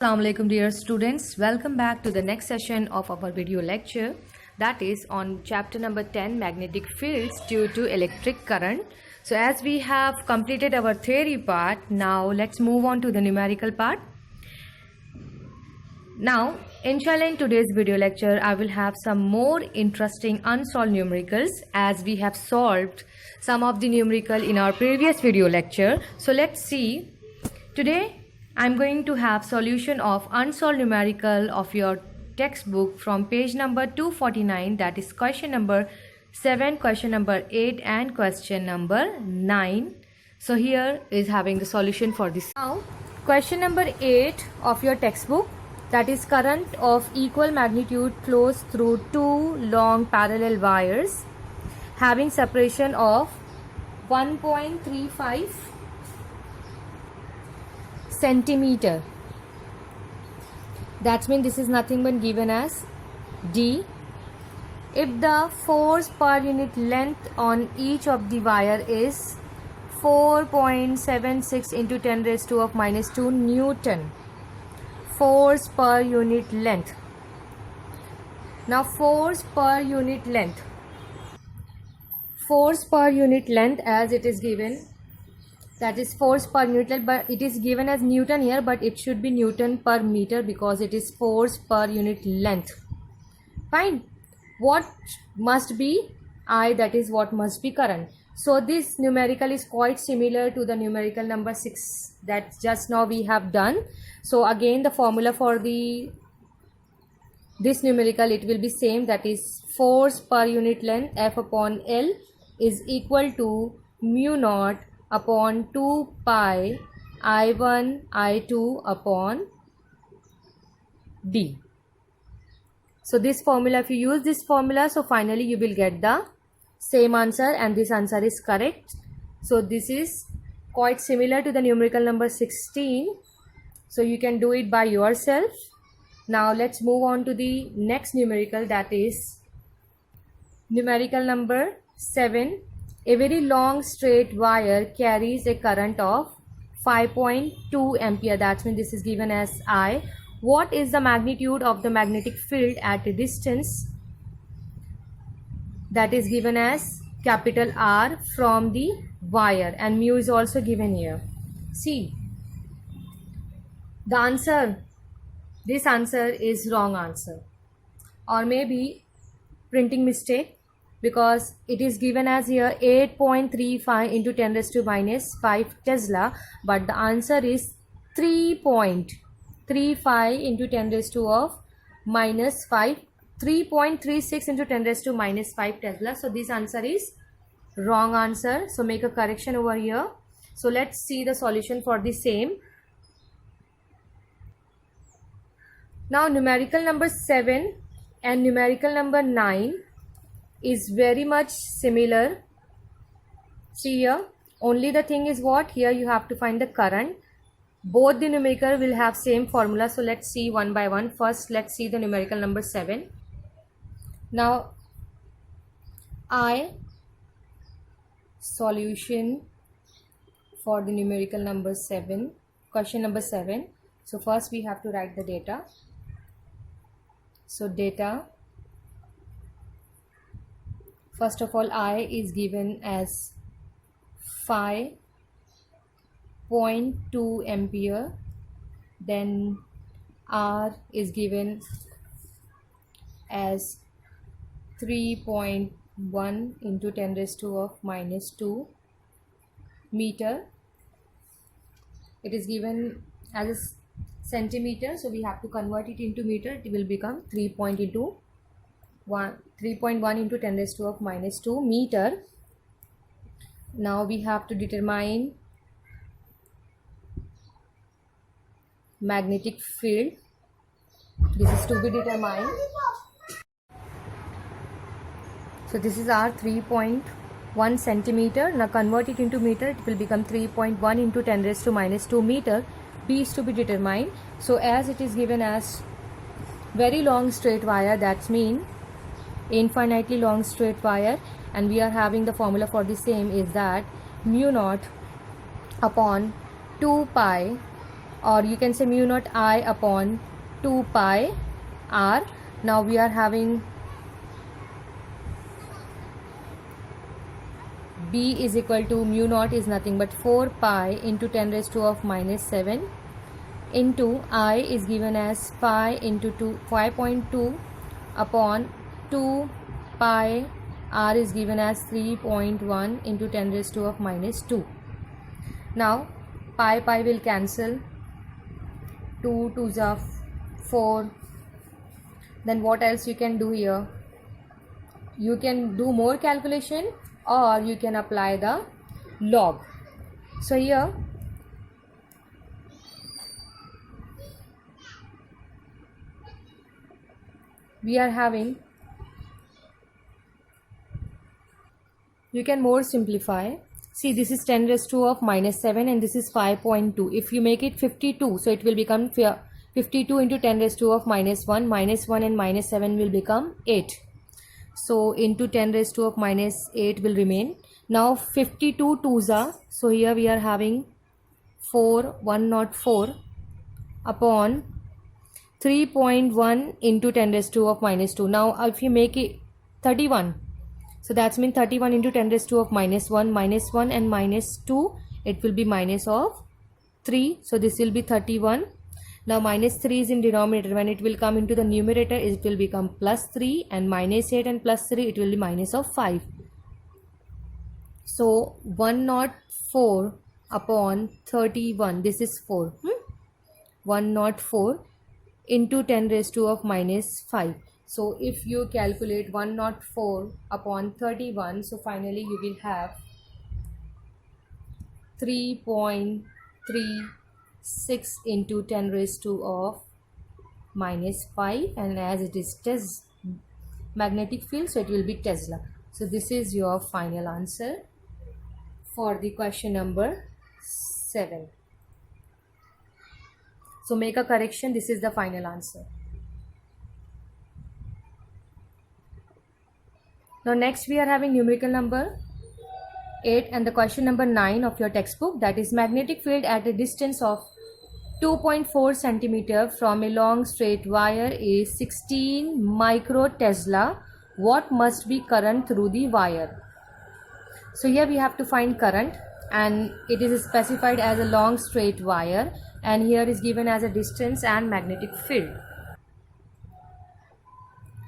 Assalamu alaikum dear students, welcome back to the next session of our video lecture, that is on chapter number 10, magnetic fields due to electric current. So as we have completed our theory part, now let's move on to the numerical part. Now inshallah in today's video lecture I will have some more interesting unsolved numericals as we have solved some of the numerical in our previous video lecture. So let's see. Today I'm going to have solution of unsolved numerical of your textbook from page number 249, that is question number 7, question number 8 and question number 9. So here is having the solution for this. Now question number 8 of your textbook, that is current of equal magnitude flows through two long parallel wires having separation of 1.35 centimeter. That means this is nothing but given as D. If the force per unit length on each of the wire is 4.76 into 10 raised to of minus 2 Newton. Force per unit length. Now force per unit length. Force per unit length as it is given, that is force per unit, but it is given as Newton here, but it should be Newton per meter because it is force per unit length. Fine. What must be I, that is what must be current. So this numerical is quite similar to the numerical number 6 that just now we have done. So again the formula for this numerical, it will be same, that is force per unit length F upon L is equal to mu naught upon 2 pi I1 I2 upon D. So this formula, if you use this formula, so finally you will get the same answer and this answer is correct. So this is quite similar to the numerical number 16. So you can do it by yourself. Now let's move on to the next numerical, that is numerical number 7. A very long straight wire carries a current of 5.2 ampere. That means this is given as I. What is the magnitude of the magnetic field at a distance? That is given as capital R from the wire, and mu is also given here. See, the answer, this answer is wrong answer, or maybe printing mistake, because it is given as here 8.35 into 10 raised to minus 5 Tesla, but the answer is 3.35 into 10 raised to of minus 5, 3.36 into 10 raised to minus 5 Tesla. So this answer is wrong answer. So make a correction over here. So let's see the solution for the same. Now numerical number 7 and numerical number 9 is very much similar. See here, only the thing is what, here you have to find the current. Both the numerical will have same formula. So let's see one by one. First let's see the numerical number 7. Now I, solution for the numerical number 7, question number 7. So first we have to write the data. So data, first of all I is given as 5.2 ampere, then R is given as 3.1 into 10 raised to of minus 2 meter. It is given as a centimeter, so we have to convert it into meter. It will become 3.1 into 10 raised to of minus 2 meter. Now we have to determine magnetic field. This is to be determined. So this is our 3.1 centimeter. Now convert it into meter. It will become 3.1 into 10 raised to minus 2 meter. B is to be determined. So as it is given as very long straight wire, that's mean infinitely long straight wire, and we are having the formula for the same is that mu naught upon 2 pi or you can say mu naught I upon 2 pi r. Now we are having b is equal to mu naught is nothing but 4 pi into 10 raised to of minus 7 into I is given as pi into 5.2 upon 2 pi r is given as 3.1 into 10 raised to of minus 2. Now pi will cancel, 2 2s are 4. Then what else you can do here? You can do more calculation or you can apply the log. So here we are having, you can more simplify. See, this is 10 raised to of minus 7 and this is 5.2. If you make it 52, so it will become 52 into 10 raised to of minus 1. Minus 1 and minus 7 will become 8. So into 10 raised to of minus 8 will remain. Now 52 2s are, so here we are having 104 upon 3.1 into 10 raised to of minus 2. Now if you make it 31, so that's mean 31 into 10 raised to of minus 1 and minus 2, it will be minus of 3. So this will be 31. Now minus 3 is in denominator. When it will come into the numerator, it will become plus 3, and minus 8 and plus 3, it will be minus of 5. So 104 upon 31, this is 4. 104 into 10 raised to of minus 5. So if you calculate 104 upon 31, so finally you will have 3.36 into 10 raised to of minus 5, and as it is magnetic field, so it will be Tesla. So this is your final answer for the question number 7. So make a correction, this is the final answer. Now next we are having numerical number 8 and the question number 9 of your textbook, that is magnetic field at a distance of 2.4 centimeter from a long straight wire is 16 micro Tesla. What must be current through the wire? So here we have to find current, and it is specified as a long straight wire, and here is given as a distance and magnetic field.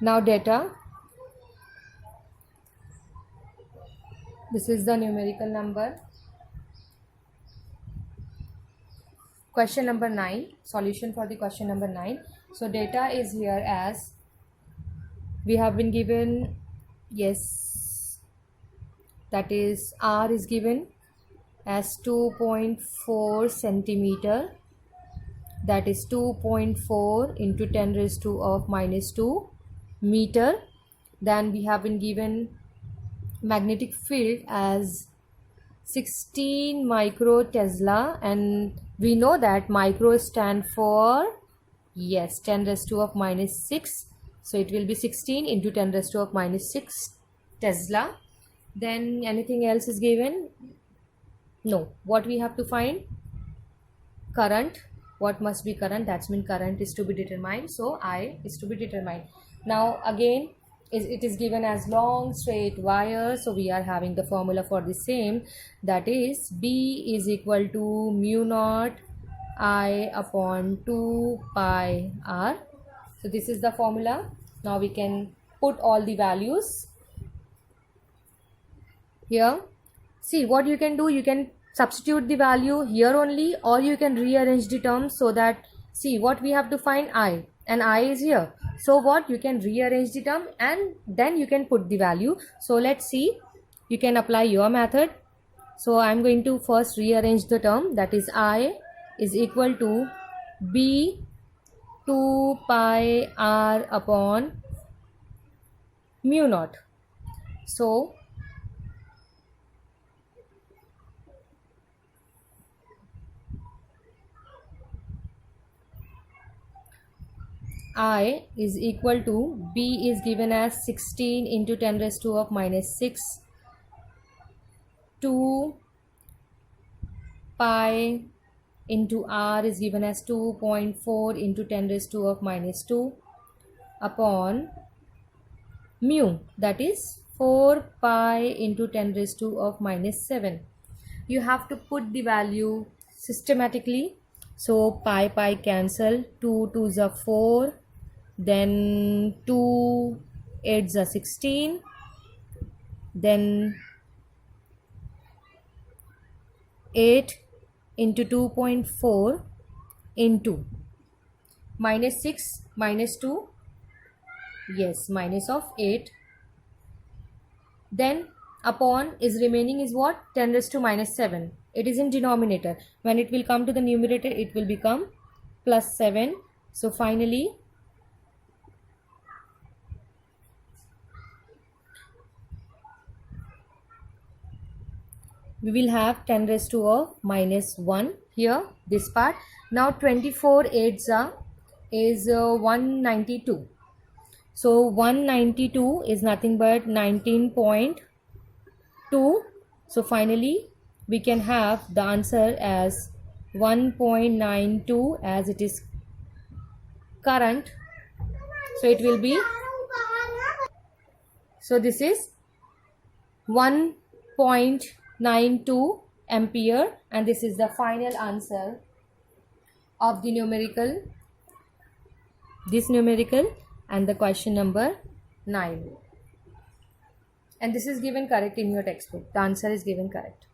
Now data. This is the numerical number. Question number 9, solution for the question number 9. So data is here as we have been given, yes, that is R is given as 2.4 centimeter, that is 2.4 into 10 raised to of minus 2 meter. Then we have been given magnetic field as 16 micro Tesla, and we know that micro stand for, yes, 10 raised to of minus 6. So it will be 16 into 10 raised to of minus 6 Tesla. Then anything else is given? No. What we have to find? Current. What must be current? That's mean current is to be determined. So I is to be determined. Now again, it is given as long straight wire, so we are having the formula for the same, that is B is equal to mu naught I upon 2 pi r. So this is the formula. Now we can put all the values here. See what you can do, you can substitute the value here only, or you can rearrange the terms so that, see what we have to find, I, and I is here. So what, you can rearrange the term and then you can put the value. So let's see, you can apply your method. So I'm going to first rearrange the term, that is I is equal to B 2 pi r upon mu naught. So I is equal to, B is given as 16 into 10 raised to of minus 6 2 pi into r is given as 2.4 into 10 raised to of minus 2 upon mu, that is 4 pi into 10 raised to of minus 7. You have to put the value systematically. So pi cancel, 2 2s are 4, then 2 8s are 16, then 8 into 2.4 into minus 6 minus 2, yes, minus of 8, then upon is remaining is what, 10 raised to minus 7. It is in denominator. When it will come to the numerator, it will become plus 7. So finally we will have 10 raised to of minus 1 here, this part. Now 24 8s is 192. So 192 is nothing but 19.2. So finally we can have the answer as 1.92 as it is current. So it will be, so this is 1.92 ampere, and this is the final answer of the numerical, this numerical and the question number 9. And this is given correct in your textbook. The answer is given correct.